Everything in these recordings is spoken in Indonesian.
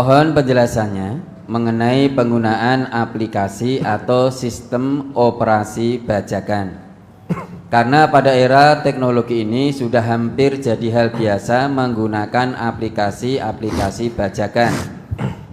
Mohon penjelasannya mengenai penggunaan aplikasi atau sistem operasi bajakan. Karena pada era teknologi ini sudah hampir jadi hal biasa menggunakan aplikasi-aplikasi bajakan.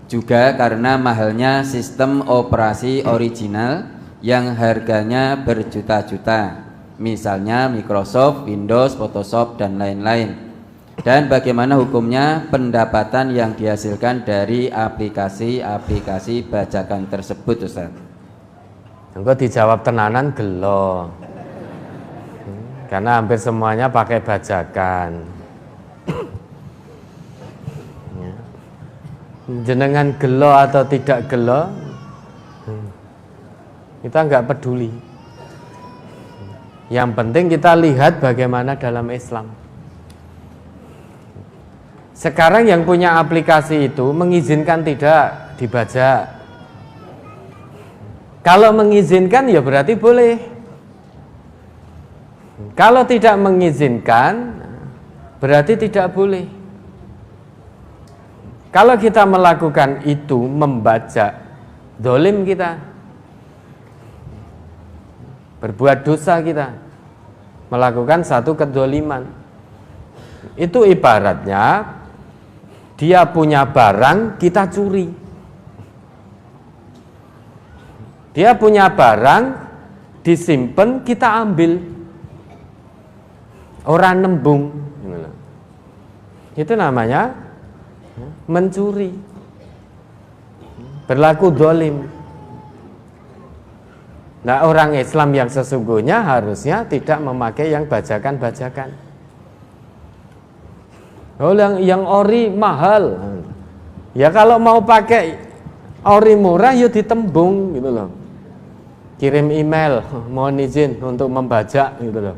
Juga karena mahalnya sistem operasi original yang harganya berjuta-juta. Misalnya Microsoft, Windows, Photoshop, dan lain-lain. Dan bagaimana hukumnya pendapatan yang dihasilkan dari aplikasi-aplikasi bajakan tersebut, Ustaz? Engko dijawab tenanan gelo. Karena hampir semuanya pakai bajakan. Jenengan gelo atau tidak gelo, kita nggak peduli. Yang penting kita lihat bagaimana dalam Islam. Sekarang yang punya aplikasi itu mengizinkan tidak dibajak. Kalau mengizinkan ya berarti boleh. Kalau tidak mengizinkan berarti tidak boleh. Kalau kita melakukan itu membajak, dolim kita, berbuat dosa kita, melakukan satu kedoliman. Itu ibaratnya dia punya barang, kita curi. Dia punya barang, disimpan, kita ambil. Orang nembung. Itu namanya mencuri. Berlaku dolim. Nah, orang Islam yang sesungguhnya harusnya tidak memakai yang bajakan-bajakan. Oh, yang ori mahal. Ya kalau mau pakai ori murah ya ditembung gitu loh. Kirim email, mohon izin untuk membajak gitu loh.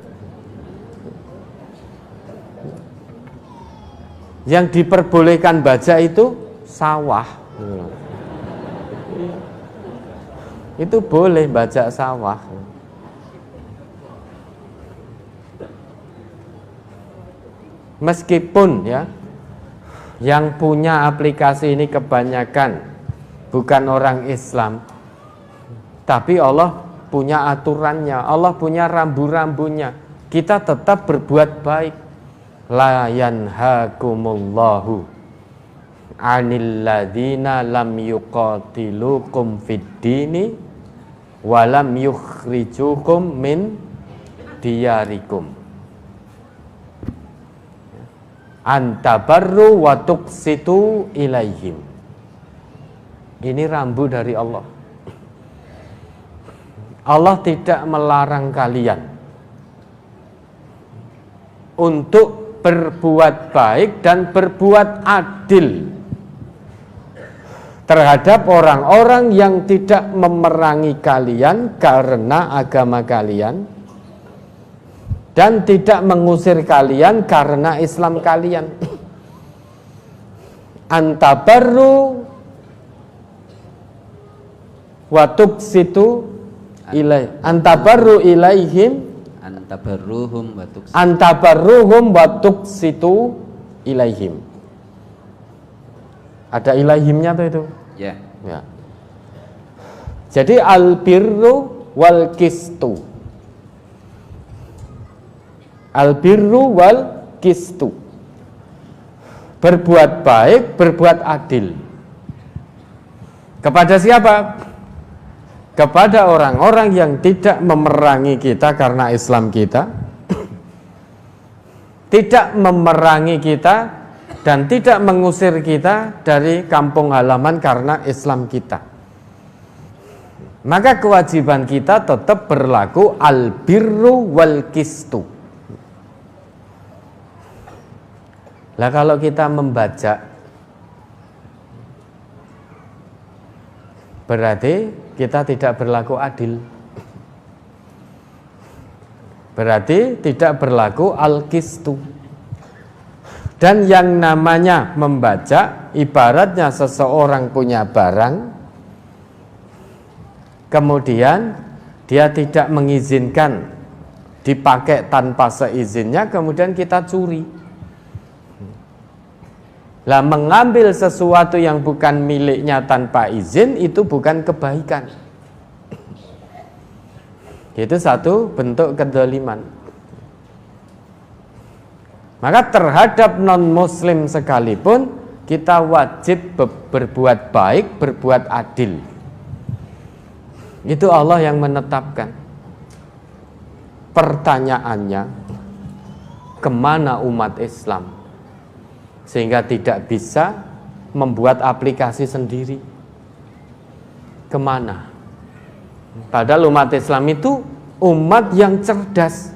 Yang diperbolehkan bajak itu sawah gitu loh. Itu boleh bajak sawah. Meskipun ya yang punya aplikasi ini kebanyakan bukan orang Islam, tapi Allah punya aturannya, Allah punya rambu-rambunya. Kita tetap berbuat baik. La yanhakumullahu 'anil ladzina lam yuqatilukum fid dini wa lam yukhrijukum min diyarikum. Antabarru wa tuqsitu ilaihim. Ini rambu dari Allah. Allah tidak melarang kalian untuk berbuat baik dan berbuat adil terhadap orang-orang yang tidak memerangi kalian karena agama kalian dan tidak mengusir kalian karena Islam kalian. Antabarru wa tuqsitu ilaih. Antabarru ilaihim. Antabarruhum wa tuqsitu ilaihim. Ada ilaihimnya tuh itu. Ya. Ya. Jadi albirru wal kistu. Albirru wal kistu. Berbuat baik, berbuat adil. Kepada siapa? Kepada orang-orang yang tidak memerangi kita karena Islam kita, tidak memerangi kita dan tidak mengusir kita dari kampung halaman karena Islam kita. Maka kewajiban kita tetap berlaku albirru wal kistu. Lah kalau kita membajak, berarti kita tidak berlaku adil. Berarti tidak berlaku al-kistu. Dan yang namanya membajak, ibaratnya seseorang punya barang, kemudian dia tidak mengizinkan dipakai tanpa seizinnya, kemudian kita curi. Lah mengambil sesuatu yang bukan miliknya tanpa izin itu bukan kebaikan. Itu satu bentuk kedzaliman. Maka terhadap non-muslim sekalipun kita wajib berbuat baik, berbuat adil. Itu Allah yang menetapkan. Pertanyaannya, kemana umat Islam? Sehingga tidak bisa membuat aplikasi sendiri. Kemana? Padahal umat Islam itu umat yang cerdas.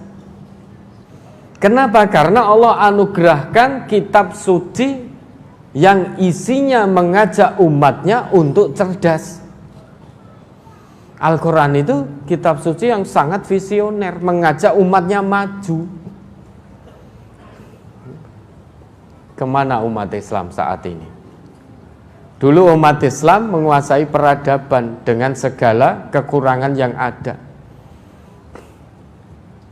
Kenapa? Karena Allah anugerahkan kitab suci yang isinya mengajak umatnya untuk cerdas. Al-Quran itu kitab suci yang sangat visioner, mengajak umatnya maju. Kemana umat Islam saat ini? Dulu umat Islam menguasai peradaban dengan segala kekurangan yang ada.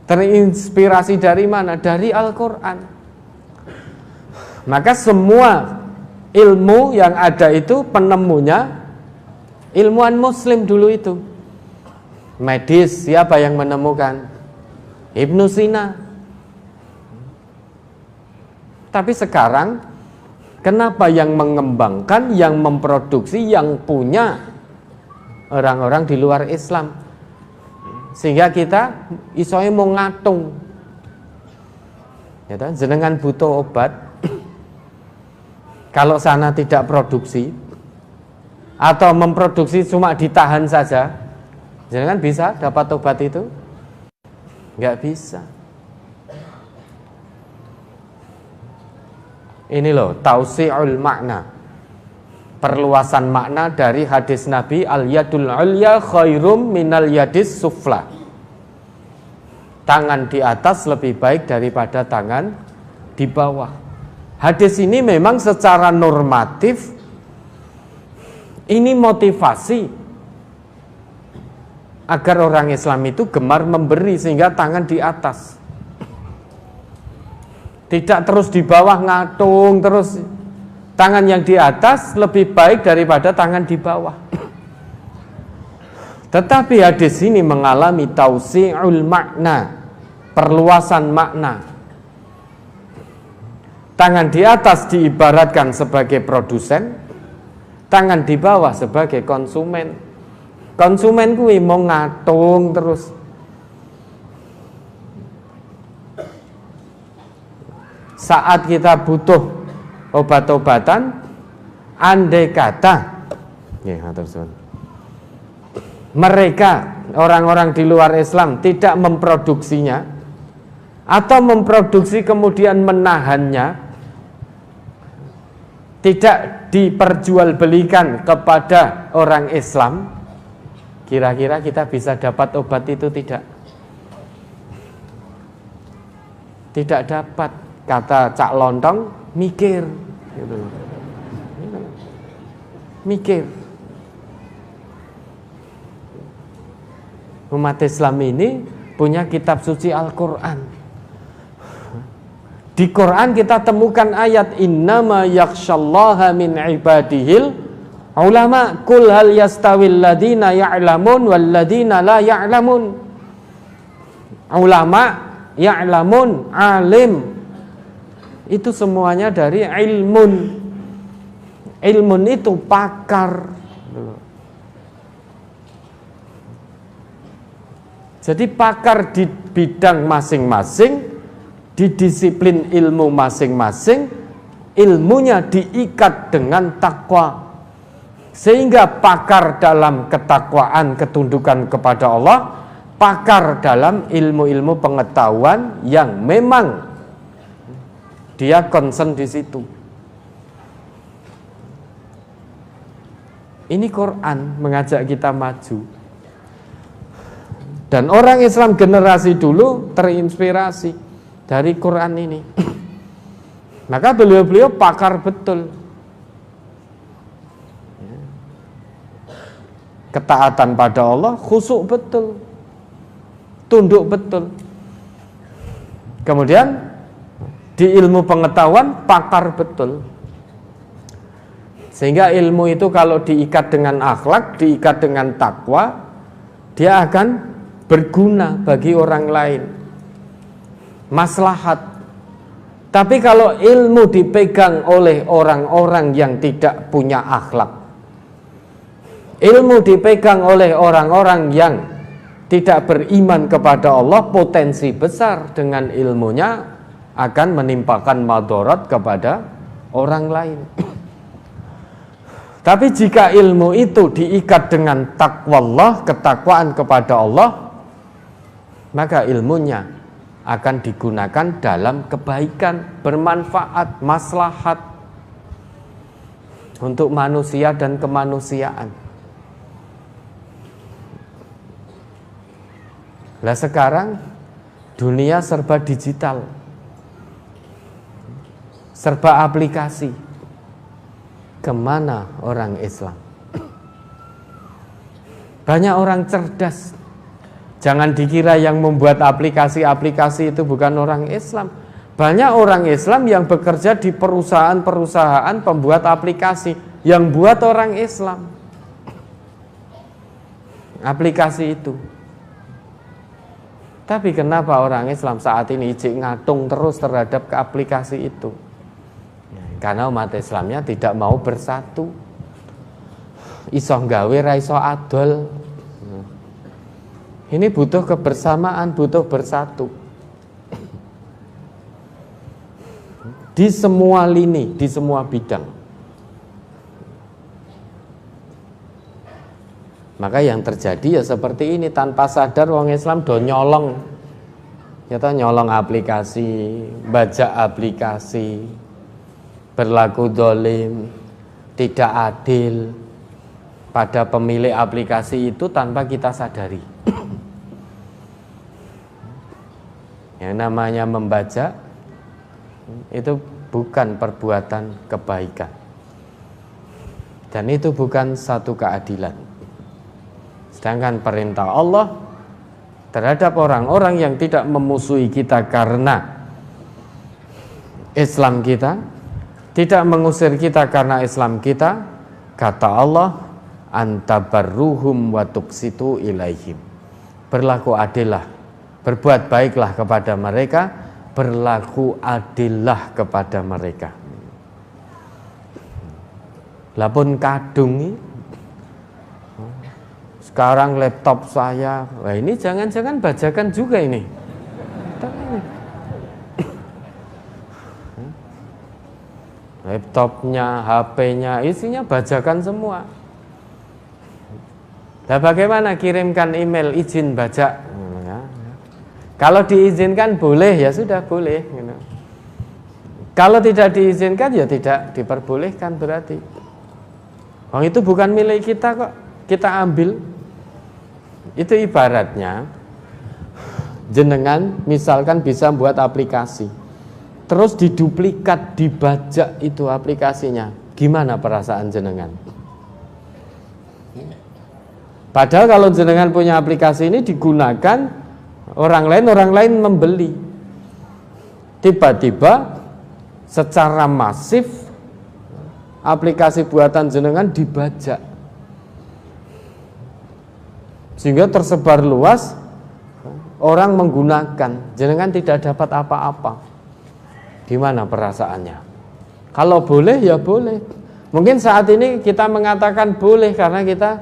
Terinspirasi dari mana? Dari Al-Quran. Maka semua ilmu yang ada itu penemunya ilmuwan muslim dulu itu. Medis, siapa yang menemukan? Ibnu Sina. Tapi sekarang, kenapa yang mengembangkan, yang memproduksi, yang punya orang-orang di luar Islam? Sehingga kita isoe mau ngatung. Ya, jenengan butuh obat. Kalau sana tidak produksi atau memproduksi cuma ditahan saja, jenengan bisa dapat obat itu? Enggak bisa. Ini loh, tausi'ul makna, perluasan makna dari hadis Nabi, al-yadul ulya khairum minal yadis sufla. Tangan di atas lebih baik daripada tangan di bawah. Hadis ini memang secara normatif ini motivasi agar orang Islam itu gemar memberi sehingga tangan di atas. Tidak terus di bawah ngatung terus. Tangan yang di atas lebih baik daripada tangan di bawah. Tetapi hadis ini mengalami tausi'ul makna, perluasan makna. Tangan di atas diibaratkan sebagai produsen, tangan di bawah sebagai konsumen. Konsumen kuwi mau ngatung terus. Saat kita butuh obat-obatan, andai kata mereka, orang-orang di luar Islam tidak memproduksinya atau memproduksi kemudian menahannya, tidak diperjualbelikan kepada orang Islam, kira-kira kita bisa dapat obat itu tidak? Tidak dapat. Kata Cak Lontong, mikir gitu loh. Mikir. Umat Islam ini punya kitab suci Al-Quran. Di Quran kita temukan ayat innama yakhsyallaha min ibadihil ulama kul hal yastawil ladina ya'lamun wal ladina la ya'lamun. Ulama ya'lamun, alim, itu semuanya dari ilmun. Ilmun itu pakar. Jadi pakar di bidang masing-masing, di disiplin ilmu masing-masing, ilmunya diikat dengan takwa. Sehingga pakar dalam ketakwaan, ketundukan kepada Allah, pakar dalam ilmu-ilmu pengetahuan yang memang dia concern di situ. Ini Quran mengajak kita maju. Dan orang Islam generasi dulu terinspirasi dari Quran ini. Maka beliau-beliau pakar betul. Ketaatan pada Allah, khusyuk betul, tunduk betul. Kemudian di ilmu pengetahuan pakar betul. Sehingga ilmu itu kalau diikat dengan akhlak, diikat dengan takwa, dia akan berguna bagi orang lain, maslahat. Tapi kalau ilmu dipegang oleh orang-orang yang tidak punya akhlak, ilmu dipegang oleh orang-orang yang tidak beriman kepada Allah, potensi besar dengan ilmunya akan menimpakan madarat kepada orang lain. Tapi jika ilmu itu diikat dengan takwallah, ketakwaan kepada Allah, maka ilmunya akan digunakan dalam kebaikan, bermanfaat, maslahat untuk manusia dan kemanusiaan. Lah sekarang dunia serba digital, serba aplikasi. Kemana orang Islam? Banyak orang cerdas. Jangan dikira yang membuat aplikasi-aplikasi itu bukan orang Islam. Banyak orang Islam yang bekerja di perusahaan-perusahaan pembuat aplikasi, yang buat orang Islam aplikasi itu. Tapi kenapa orang Islam saat ini ijik ngatung terus terhadap ke aplikasi itu? Karena umat Islamnya tidak mau bersatu. Iso nggawe ra iso adol. Ini butuh kebersamaan, butuh bersatu. Di semua lini, di semua bidang. Maka yang terjadi ya seperti ini, tanpa sadar wong Islam do nyolong. Kita nyolong aplikasi, baca aplikasi, berlaku dolim, tidak adil pada pemilik aplikasi itu tanpa kita sadari. Yang namanya membaca itu bukan perbuatan kebaikan, dan itu bukan satu keadilan. Sedangkan perintah Allah terhadap orang-orang yang tidak memusuhi kita karena Islam kita, tidak mengusir kita karena Islam kita, kata Allah, antabarruhum wa tuqsitu ilaihim. Berlaku adillah, berbuat baiklah kepada mereka, berlaku adillah kepada mereka. Lapun kadung, sekarang laptop saya, wah ini jangan-jangan bajakan juga ini. Laptopnya, HP-nya, isinya bajakan semua. Nah, bagaimana kirimkan email izin baca? Kalau diizinkan boleh, ya sudah boleh. Kalau tidak diizinkan, ya tidak diperbolehkan berarti. Oh, itu bukan milik kita kok, kita ambil. Itu ibaratnya jenengan misalkan bisa buat aplikasi, terus diduplikat, dibajak itu aplikasinya, gimana perasaan jenengan? Padahal kalau jenengan punya aplikasi ini digunakan orang lain membeli, tiba-tiba secara masif aplikasi buatan jenengan dibajak, sehingga tersebar luas, orang menggunakan, jenengan tidak dapat apa-apa. Gimana perasaannya? Kalau boleh ya boleh. Mungkin saat ini kita mengatakan boleh karena kita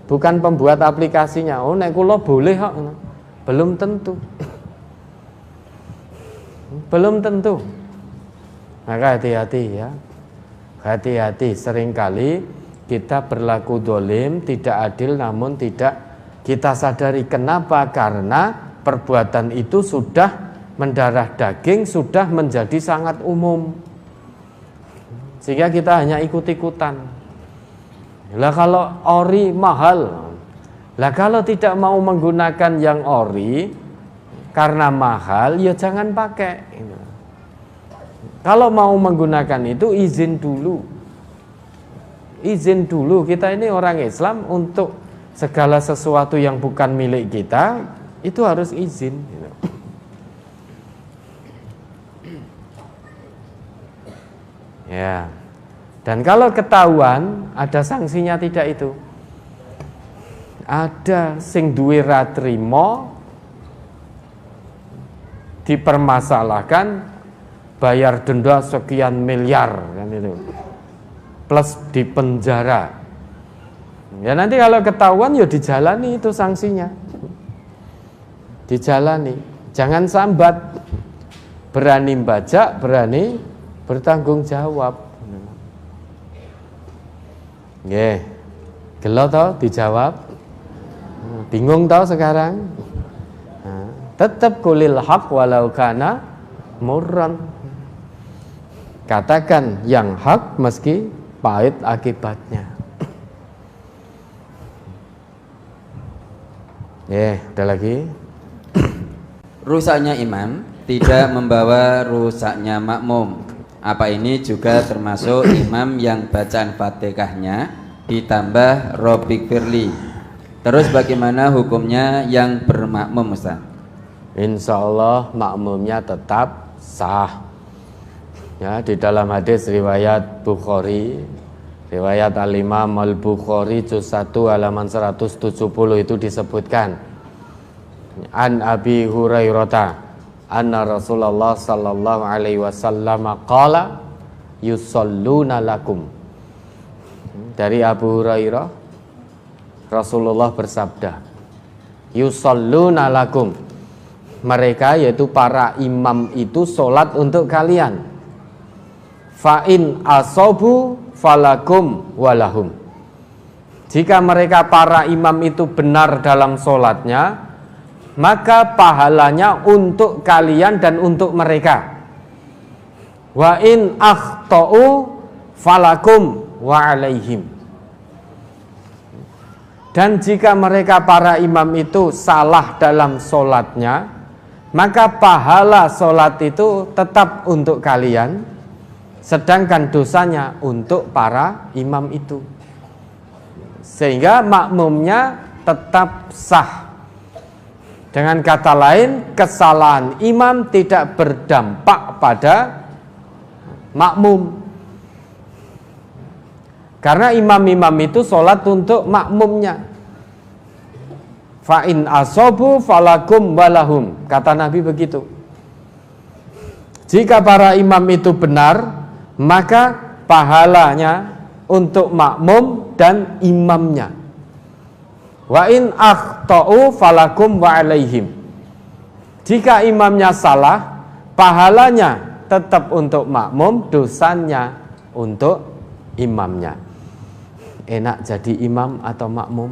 bukan pembuat aplikasinya. Oh, nek kula boleh kok. Belum tentu. Belum tentu. Maka hati-hati ya. Hati-hati, seringkali kita berlaku dolim, tidak adil, namun tidak kita sadari. Kenapa? Karena perbuatan itu sudah mendarah daging, sudah menjadi sangat umum, sehingga kita hanya ikut-ikutan. Lah kalau ori mahal, lah kalau tidak mau menggunakan yang ori karena mahal, ya jangan pakai. Kalau mau menggunakan itu izin dulu. Izin dulu. Kita ini orang Islam, untuk segala sesuatu yang bukan milik kita itu harus izin. Ya. Dan kalau ketahuan ada sanksinya tidak itu? Ada sing duwe ra trimo dipermasalahkan bayar denda sekian miliar kan itu. Plus dipenjara. Ya nanti kalau ketahuan ya dijalani itu sanksinya. Dijalani. Jangan sambat. Berani bajak, berani bertanggung jawab. Nggih. Gelo toh dijawab. Bingung toh sekarang? Tetap kulil haq walau kana murran. Katakan yang hak meski pahit akibatnya. Ada lagi. Rusaknya imam tidak membawa rusaknya makmum. Apa ini juga termasuk imam yang bacaan Fatihahnya ditambah Robbik Firli? Terus bagaimana hukumnya yang bermakmum, Ustaz? Insya Allah makmumnya tetap sah. Ya, di dalam hadis riwayat Bukhari, riwayat Al-Imam Al-Bukhari juz 1 halaman 170 itu disebutkan, An Abi Hurairah anna Rasulullah sallallahu alaihi wasallam qala yusalluna lakum. Dari Abu Hurairah, Rasulullah bersabda, yusalluna lakum. Mereka yaitu para imam itu sholat untuk kalian. Fa'in asobu falakum walahum. Jika mereka para imam itu benar dalam sholatnya, maka pahalanya untuk kalian dan untuk mereka. Wa in akhta'u falakum wa alaihim. Dan jika mereka para imam itu salah dalam sholatnya, maka pahala sholat itu tetap untuk kalian, sedangkan dosanya untuk para imam itu. Sehingga makmumnya tetap sah. Dengan kata lain, kesalahan imam tidak berdampak pada makmum. Karena imam-imam itu sholat untuk makmumnya. Fa'in asobu falakum walahum. Kata Nabi begitu. Jika para imam itu benar, maka pahalanya untuk makmum dan imamnya. Wa in akhta'u falakum wa alaihim. Jika imamnya salah, pahalanya tetap untuk makmum, dosanya untuk imamnya. Enak jadi imam atau makmum?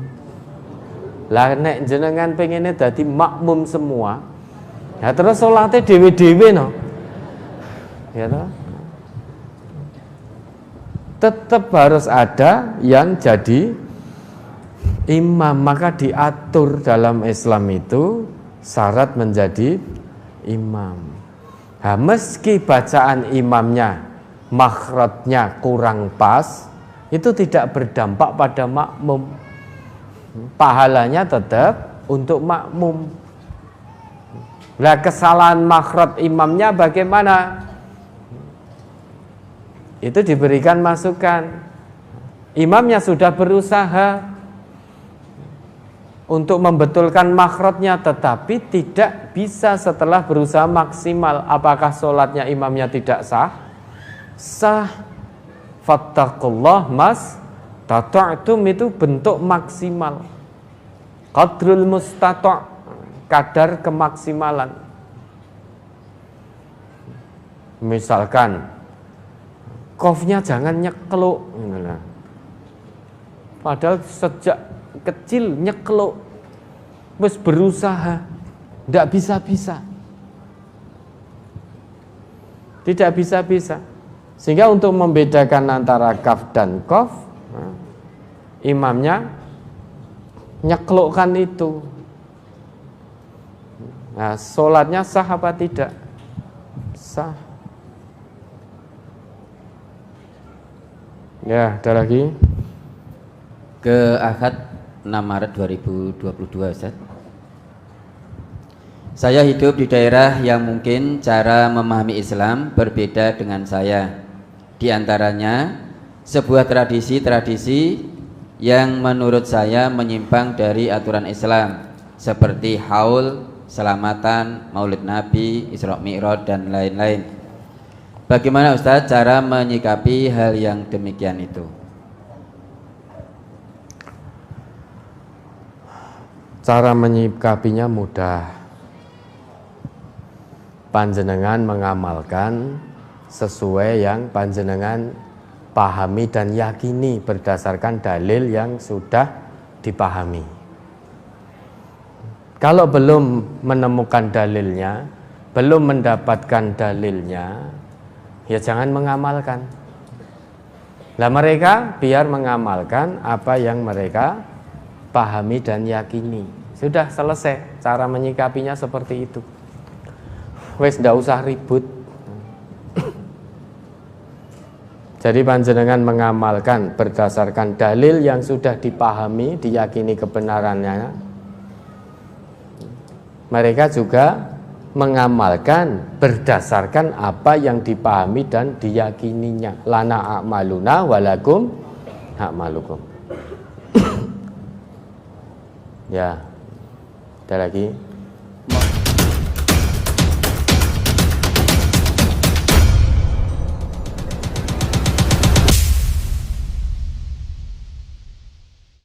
Lah nek jenengan pengennya jadi makmum semua, ya terus sholatnya dewe-dewe no. Ya toh? Tetap harus ada yang jadi imam. Maka diatur dalam Islam itu syarat menjadi imam. Nah, meski bacaan imamnya makhrajnya kurang pas, itu tidak berdampak pada makmum. Pahalanya tetap untuk makmum. Nah, kesalahan makhraj imamnya bagaimana? Itu diberikan masukan. Imamnya sudah berusaha untuk membetulkan makhrajnya, tetapi tidak bisa setelah berusaha maksimal. Apakah sholatnya imamnya tidak sah? Sah. Fattakullah mas tata'tum itu bentuk maksimal. Qadrul mustata', kadar kemaksimalan. Misalkan qafnya jangan nyekluk. Padahal sejak kecil nyekluk, wis berusaha, tidak bisa-bisa, tidak bisa-bisa. Sehingga untuk membedakan antara kaf dan qaf, imamnya nyeklukkan itu. Nah, sholatnya sah apa tidak? Sah. Ya, ada lagi. Ke Ahad 6 Maret 2022, Ustaz. Saya hidup di daerah yang mungkin cara memahami Islam berbeda dengan saya. Di antaranya, sebuah tradisi-tradisi yang menurut saya menyimpang dari aturan Islam, seperti haul, selamatan, maulid Nabi, Isra Mi'raj dan lain-lain. Bagaimana Ustadz cara menyikapi hal yang demikian itu? Cara menyikapinya mudah. Panjenengan mengamalkan sesuai yang panjenengan pahami dan yakini berdasarkan dalil yang sudah dipahami. Kalau belum menemukan dalilnya, belum mendapatkan dalilnya, ya jangan mengamalkan. Lah mereka biar mengamalkan apa yang mereka pahami dan yakini. Sudah selesai, cara menyikapinya seperti itu. Wes ndak usah ribut. Jadi panjenengan mengamalkan berdasarkan dalil yang sudah dipahami, diyakini kebenarannya. Mereka juga mengamalkan berdasarkan apa yang dipahami dan diyakininya. Lana a'maluna walakum a'malukum. Ya, ada lagi.